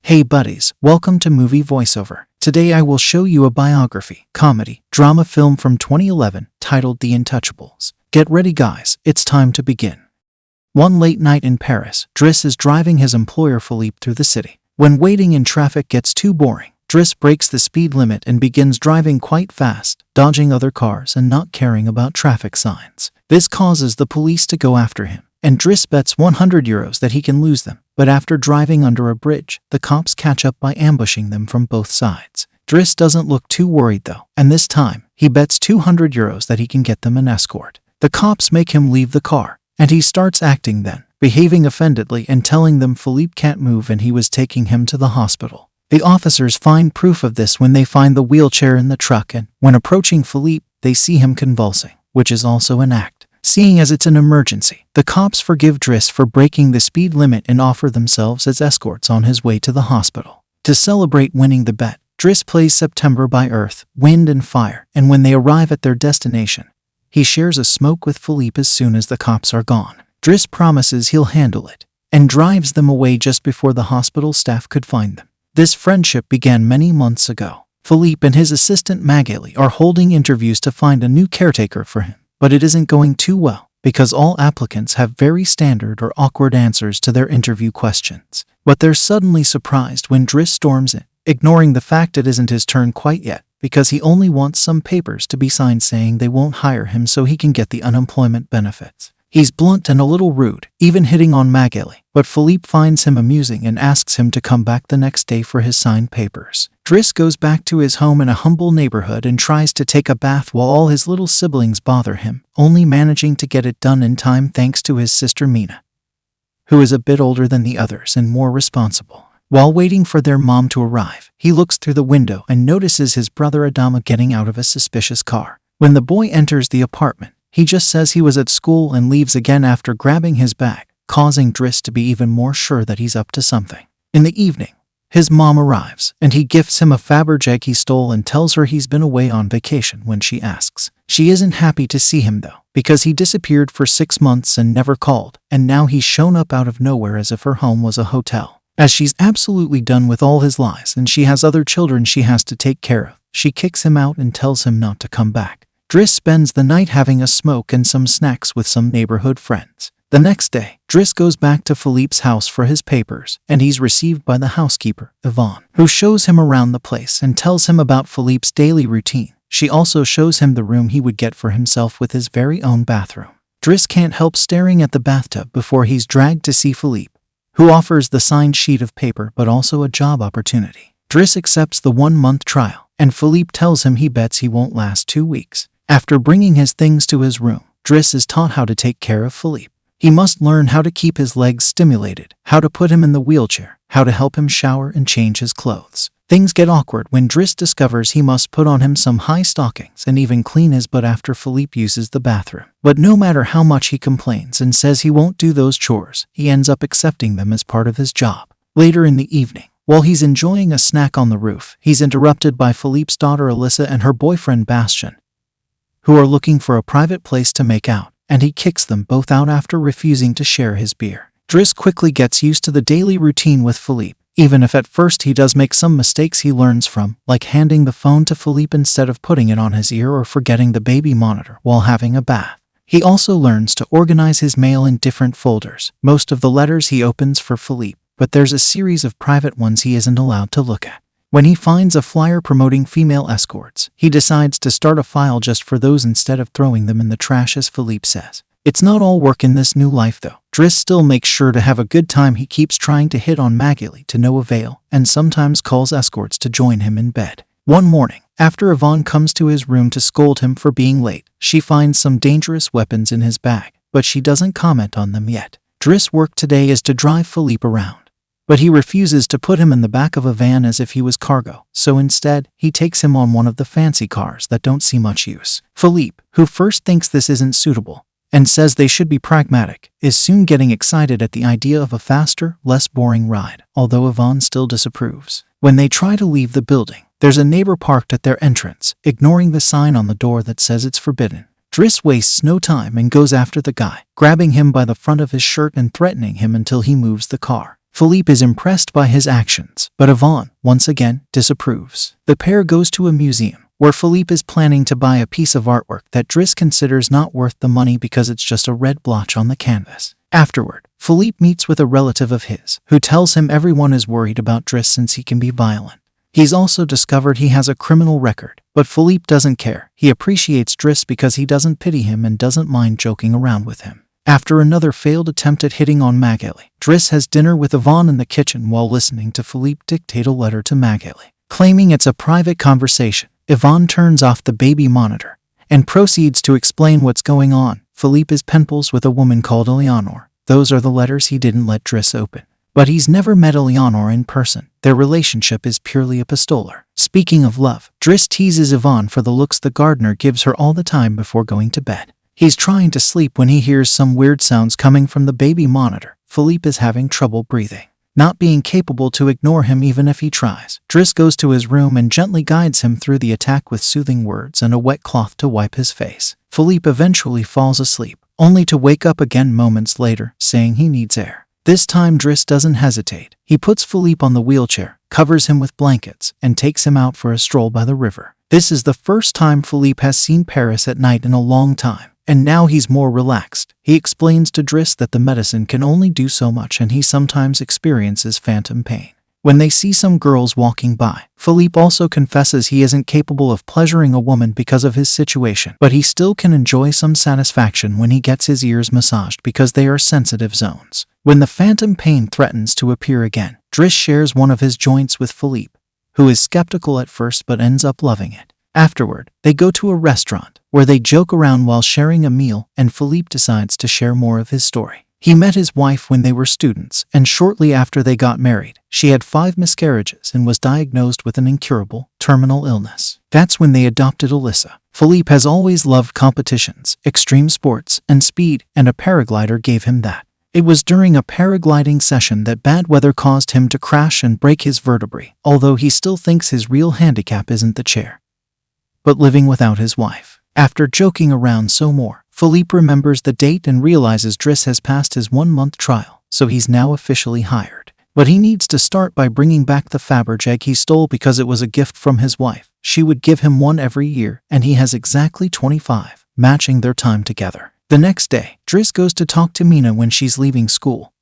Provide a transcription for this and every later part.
Hey buddies, welcome to Movie Voiceover. Today I will show you a biography, comedy, drama film from 2011 titled The Untouchables. Get ready guys, it's time to begin. One late night in Paris, Driss is driving his employer Philippe through the city. When waiting in traffic gets too boring, Driss breaks the speed limit and begins driving quite fast, dodging other cars and not caring about traffic signs. This causes the police to go after him, and Driss bets €100 that he can lose them. But after driving under a bridge, the cops catch up by ambushing them from both sides. Driss doesn't look too worried though, and this time, he bets €200 that he can get them an escort. The cops make him leave the car, and he starts acting then, behaving offendedly and telling them Philippe can't move and he was taking him to the hospital. The officers find proof of this when they find the wheelchair in the truck, and when approaching Philippe, they see him convulsing, which is also an act. Seeing as it's an emergency, the cops forgive Driss for breaking the speed limit and offer themselves as escorts on his way to the hospital. To celebrate winning the bet, Driss plays September by Earth, Wind and Fire, and when they arrive at their destination, he shares a smoke with Philippe as soon as the cops are gone. Driss promises he'll handle it, and drives them away just before the hospital staff could find them. This friendship began many months ago. Philippe and his assistant Magalie are holding interviews to find a new caretaker for him. But it isn't going too well, because all applicants have very standard or awkward answers to their interview questions. But they're suddenly surprised when Driss storms in, ignoring the fact it isn't his turn quite yet, because he only wants some papers to be signed saying they won't hire him so he can get the unemployment benefits. He's blunt and a little rude, even hitting on Magalie, but Philippe finds him amusing and asks him to come back the next day for his signed papers. Driss goes back to his home in a humble neighborhood and tries to take a bath while all his little siblings bother him, only managing to get it done in time thanks to his sister Mina, who is a bit older than the others and more responsible. While waiting for their mom to arrive, he looks through the window and notices his brother Adama getting out of a suspicious car. When the boy enters the apartment, he just says he was at school and leaves again after grabbing his bag, causing Driss to be even more sure that he's up to something. In the evening, his mom arrives, and he gifts him a Fabergé he stole and tells her he's been away on vacation when she asks. She isn't happy to see him though, because he disappeared for 6 months and never called, and now he's shown up out of nowhere as if her home was a hotel. As she's absolutely done with all his lies and she has other children she has to take care of, she kicks him out and tells him not to come back. Driss spends the night having a smoke and some snacks with some neighborhood friends. The next day, Driss goes back to Philippe's house for his papers, and he's received by the housekeeper, Yvonne, who shows him around the place and tells him about Philippe's daily routine. She also shows him the room he would get for himself with his very own bathroom. Driss can't help staring at the bathtub before he's dragged to see Philippe, who offers the signed sheet of paper but also a job opportunity. Driss accepts the 1-month trial, and Philippe tells him he bets he won't last 2 weeks. After bringing his things to his room, Driss is taught how to take care of Philippe. He must learn how to keep his legs stimulated, how to put him in the wheelchair, how to help him shower and change his clothes. Things get awkward when Driss discovers he must put on him some high stockings and even clean his butt after Philippe uses the bathroom. But no matter how much he complains and says he won't do those chores, he ends up accepting them as part of his job. Later in the evening, while he's enjoying a snack on the roof, he's interrupted by Philippe's daughter Alyssa and her boyfriend Bastien, who are looking for a private place to make out, and he kicks them both out after refusing to share his beer. Driss quickly gets used to the daily routine with Philippe, even if at first he does make some mistakes he learns from, like handing the phone to Philippe instead of putting it on his ear or forgetting the baby monitor while having a bath. He also learns to organize his mail in different folders, most of the letters he opens for Philippe, but there's a series of private ones he isn't allowed to look at. When he finds a flyer promoting female escorts, he decides to start a file just for those instead of throwing them in the trash as Philippe says. It's not all work in this new life though. Driss still makes sure to have a good time. He keeps trying to hit on Magalie to no avail, and sometimes calls escorts to join him in bed. One morning, after Yvonne comes to his room to scold him for being late, she finds some dangerous weapons in his bag, but she doesn't comment on them yet. Driss' work today is to drive Philippe around, but he refuses to put him in the back of a van as if he was cargo, so instead, he takes him on one of the fancy cars that don't see much use. Philippe, who first thinks this isn't suitable, and says they should be pragmatic, is soon getting excited at the idea of a faster, less boring ride, although Yvonne still disapproves. When they try to leave the building, there's a neighbor parked at their entrance, ignoring the sign on the door that says it's forbidden. Driss wastes no time and goes after the guy, grabbing him by the front of his shirt and threatening him until he moves the car. Philippe is impressed by his actions, but Yvonne, once again, disapproves. The pair goes to a museum, where Philippe is planning to buy a piece of artwork that Driss considers not worth the money because it's just a red blotch on the canvas. Afterward, Philippe meets with a relative of his, who tells him everyone is worried about Driss since he can be violent. He's also discovered he has a criminal record, but Philippe doesn't care. He appreciates Driss because he doesn't pity him and doesn't mind joking around with him. After another failed attempt at hitting on Magalie, Driss has dinner with Yvonne in the kitchen while listening to Philippe dictate a letter to Magalie. Claiming it's a private conversation, Yvonne turns off the baby monitor and proceeds to explain what's going on. Philippe is pen pals with a woman called Eleanor. Those are the letters he didn't let Driss open. But he's never met Eleanor in person. Their relationship is purely epistolar. Speaking of love, Driss teases Yvonne for the looks the gardener gives her all the time before going to bed. He's trying to sleep when he hears some weird sounds coming from the baby monitor. Philippe is having trouble breathing, not being capable to ignore him even if he tries. Driss goes to his room and gently guides him through the attack with soothing words and a wet cloth to wipe his face. Philippe eventually falls asleep, only to wake up again moments later, saying he needs air. This time Driss doesn't hesitate. He puts Philippe on the wheelchair, covers him with blankets, and takes him out for a stroll by the river. This is the first time Philippe has seen Paris at night in a long time, and now he's more relaxed. He explains to Driss that the medicine can only do so much and he sometimes experiences phantom pain. When they see some girls walking by, Philippe also confesses he isn't capable of pleasuring a woman because of his situation, but he still can enjoy some satisfaction when he gets his ears massaged because they are sensitive zones. When the phantom pain threatens to appear again, Driss shares one of his joints with Philippe, who is skeptical at first but ends up loving it. Afterward, they go to a restaurant, where they joke around while sharing a meal, and Philippe decides to share more of his story. He met his wife when they were students, and shortly after they got married, she had 5 miscarriages and was diagnosed with an incurable, terminal illness. That's when they adopted Alyssa. Philippe has always loved competitions, extreme sports, and speed, and a paraglider gave him that. It was during a paragliding session that bad weather caused him to crash and break his vertebrae, although he still thinks his real handicap isn't the chair, but living without his wife. After joking around some more, Philippe remembers the date and realizes Driss has passed his 1-month trial, so he's now officially hired. But he needs to start by bringing back the Faberge egg he stole because it was a gift from his wife. She would give him one every year, and he has exactly 25, matching their time together. The next day, Driss goes to talk to Mina when she's leaving school,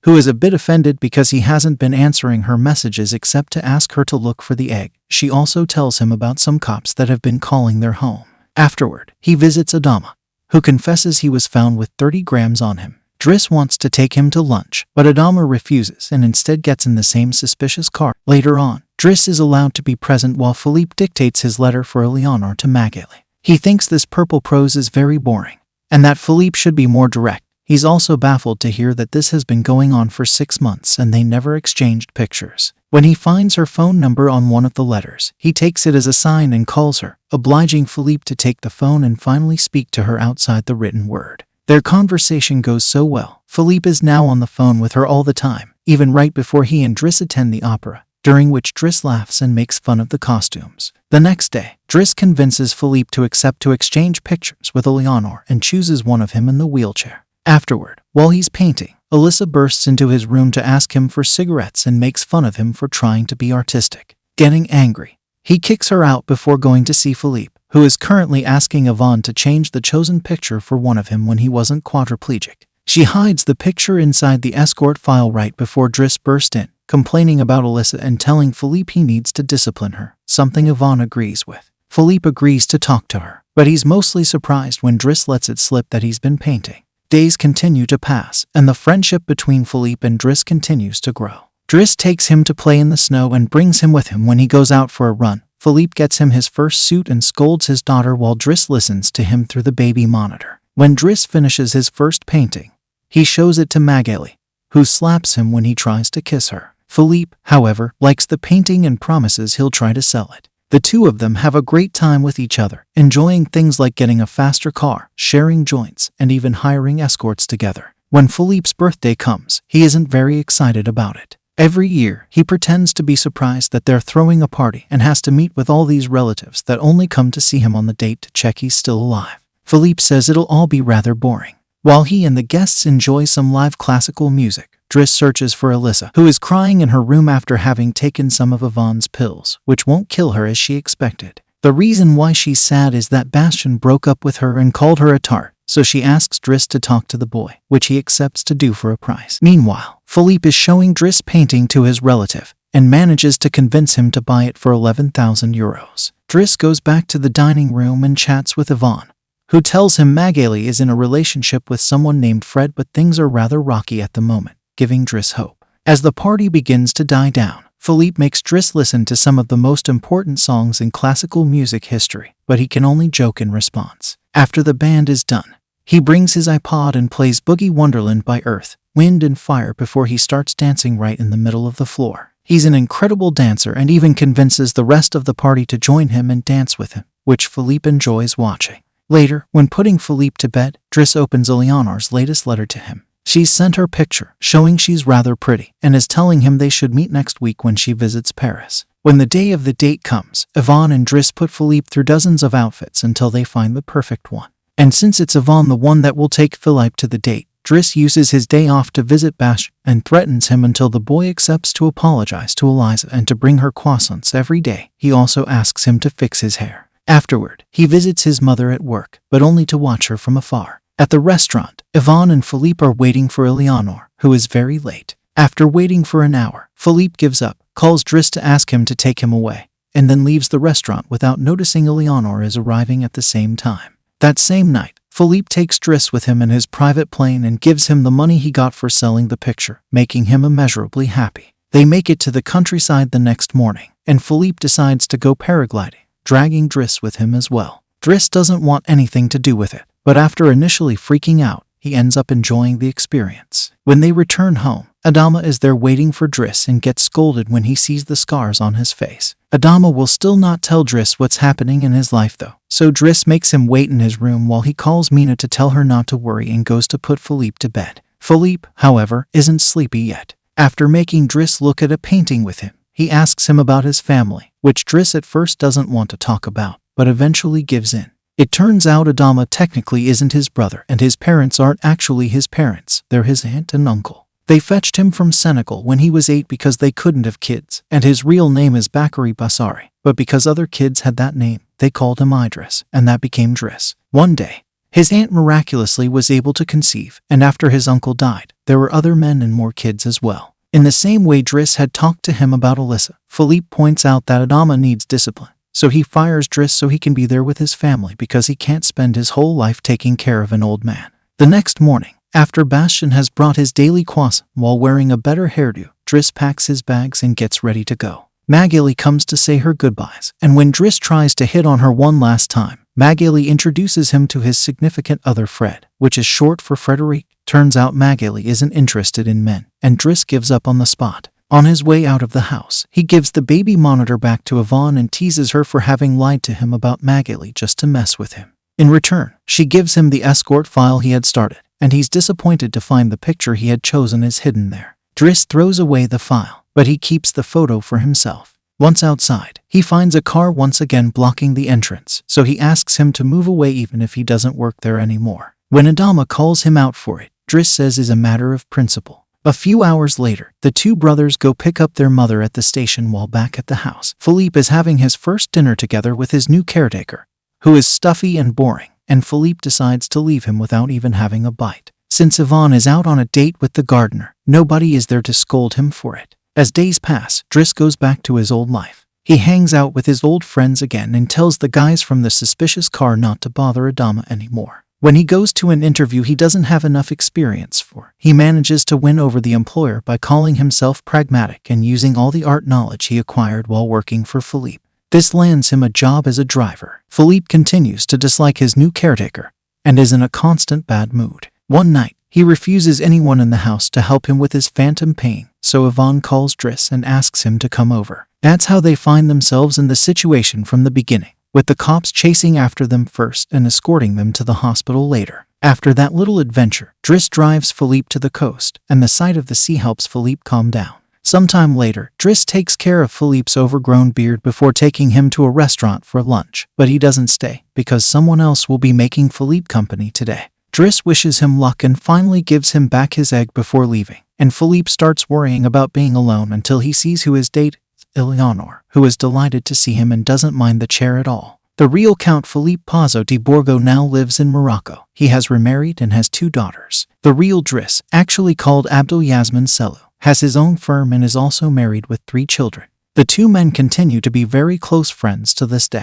who is a bit offended because he hasn't been answering her messages except to ask her to look for the egg. She also tells him about some cops that have been calling their home. Afterward, he visits Adama, who confesses he was found with 30 grams on him. Driss wants to take him to lunch, but Adama refuses and instead gets in the same suspicious car. Later on, Driss is allowed to be present while Philippe dictates his letter for Eleanor to Magalie. He thinks this purple prose is very boring, and that Philippe should be more direct. He's also baffled to hear that this has been going on for 6 months and they never exchanged pictures. When he finds her phone number on one of the letters, he takes it as a sign and calls her, obliging Philippe to take the phone and finally speak to her outside the written word. Their conversation goes so well, Philippe is now on the phone with her all the time, even right before he and Driss attend the opera, during which Driss laughs and makes fun of the costumes. The next day, Driss convinces Philippe to accept to exchange pictures with Eleanor and chooses one of him in the wheelchair. Afterward, while he's painting, Alyssa bursts into his room to ask him for cigarettes and makes fun of him for trying to be artistic. Getting angry, he kicks her out before going to see Philippe, who is currently asking Yvonne to change the chosen picture for one of him when he wasn't quadriplegic. She hides the picture inside the escort file right before Driss burst in, complaining about Alyssa and telling Philippe he needs to discipline her, something Yvonne agrees with. Philippe agrees to talk to her, but he's mostly surprised when Driss lets it slip that he's been painting. Days continue to pass, and the friendship between Philippe and Driss continues to grow. Driss takes him to play in the snow and brings him with him when he goes out for a run. Philippe gets him his first suit and scolds his daughter while Driss listens to him through the baby monitor. When Driss finishes his first painting, he shows it to Magalie, who slaps him when he tries to kiss her. Philippe, however, likes the painting and promises he'll try to sell it. The two of them have a great time with each other, enjoying things like getting a faster car, sharing joints, and even hiring escorts together. When Philippe's birthday comes, he isn't very excited about it. Every year, he pretends to be surprised that they're throwing a party and has to meet with all these relatives that only come to see him on the date to check he's still alive. Philippe says it'll all be rather boring. While he and the guests enjoy some live classical music, Driss searches for Alyssa, who is crying in her room after having taken some of Yvonne's pills, which won't kill her as she expected. The reason why she's sad is that Bastien broke up with her and called her a tart, so she asks Driss to talk to the boy, which he accepts to do for a price. Meanwhile, Philippe is showing Driss painting to his relative and manages to convince him to buy it for 11,000 euros. Driss goes back to the dining room and chats with Yvonne, who tells him Magalie is in a relationship with someone named Fred, but things are rather rocky at the moment, giving Driss hope. As the party begins to die down, Philippe makes Driss listen to some of the most important songs in classical music history, but he can only joke in response. After the band is done, he brings his iPod and plays Boogie Wonderland by Earth, Wind and Fire before he starts dancing right in the middle of the floor. He's an incredible dancer and even convinces the rest of the party to join him and dance with him, which Philippe enjoys watching. Later, when putting Philippe to bed, Driss opens Eleanor's latest letter to him. She's sent her picture, showing she's rather pretty, and is telling him they should meet next week when she visits Paris. When the day of the date comes, Yvonne and Driss put Philippe through dozens of outfits until they find the perfect one. And since it's Yvonne the one that will take Philippe to the date, Driss uses his day off to visit Bastien and threatens him until the boy accepts to apologize to Eliza and to bring her croissants every day. He also asks him to fix his hair. Afterward, he visits his mother at work, but only to watch her from afar. At the restaurant, Yvonne and Philippe are waiting for Eleanor, who is very late. After waiting for an hour, Philippe gives up, calls Driss to ask him to take him away, and then leaves the restaurant without noticing Eleanor is arriving at the same time. That same night, Philippe takes Driss with him in his private plane and gives him the money he got for selling the picture, making him immeasurably happy. They make it to the countryside the next morning, and Philippe decides to go paragliding, dragging Driss with him as well. Driss doesn't want anything to do with it, but after initially freaking out, he ends up enjoying the experience. When they return home, Adama is there waiting for Driss and gets scolded when he sees the scars on his face. Adama will still not tell Driss what's happening in his life though, so Driss makes him wait in his room while he calls Mina to tell her not to worry and goes to put Philippe to bed. Philippe, however, isn't sleepy yet. After making Driss look at a painting with him, he asks him about his family, which Driss at first doesn't want to talk about, but eventually gives in. It turns out Adama technically isn't his brother, and his parents aren't actually his parents, they're his aunt and uncle. They fetched him from Senegal when he was 8 because they couldn't have kids, and his real name is Bakary Bassari, but because other kids had that name, they called him Idris, and that became Driss. One day, his aunt miraculously was able to conceive, and after his uncle died, there were other men and more kids as well. In the same way Driss had talked to him about Alyssa, Philippe points out that Adama needs discipline. So he fires Driss so he can be there with his family because he can't spend his whole life taking care of an old man. The next morning, after Bastien has brought his daily croissant while wearing a better hairdo, Driss packs his bags and gets ready to go. Magalie comes to say her goodbyes, and when Driss tries to hit on her one last time, Magalie introduces him to his significant other Fred, which is short for Frederic. Turns out Magalie isn't interested in men, and Driss gives up on the spot. On his way out of the house, he gives the baby monitor back to Yvonne and teases her for having lied to him about Magalie just to mess with him. In return, she gives him the escort file he had started, and he's disappointed to find the picture he had chosen is hidden there. Driss throws away the file, but he keeps the photo for himself. Once outside, he finds a car once again blocking the entrance, so he asks him to move away even if he doesn't work there anymore. When Adama calls him out for it, Driss says is a matter of principle. A few hours later, the two brothers go pick up their mother at the station while back at the house. Philippe is having his first dinner together with his new caretaker, who is stuffy and boring, and Philippe decides to leave him without even having a bite. Since Yvonne is out on a date with the gardener, nobody is there to scold him for it. As days pass, Driss goes back to his old life. He hangs out with his old friends again and tells the guys from the suspicious car not to bother Adama anymore. When he goes to an interview he doesn't have enough experience for, he manages to win over the employer by calling himself pragmatic and using all the art knowledge he acquired while working for Philippe. This lands him a job as a driver. Philippe continues to dislike his new caretaker and is in a constant bad mood. One night, he refuses anyone in the house to help him with his phantom pain, so Yvonne calls Driss and asks him to come over. That's how they find themselves in the situation from the beginning, with the cops chasing after them first and escorting them to the hospital later. After that little adventure, Driss drives Philippe to the coast, and the sight of the sea helps Philippe calm down. Sometime later, Driss takes care of Philippe's overgrown beard before taking him to a restaurant for lunch, but he doesn't stay, because someone else will be making Philippe company today. Driss wishes him luck and finally gives him back his egg before leaving, and Philippe starts worrying about being alone until he sees who his date is, Eleanor, who is delighted to see him and doesn't mind the chair at all. The real Count Philippe Pazzo di Borgo now lives in Morocco. He has remarried and has 2 daughters. The real Driss, actually called Abdul Yasmin Selou, has his own firm and is also married with 3 children. The 2 men continue to be very close friends to this day.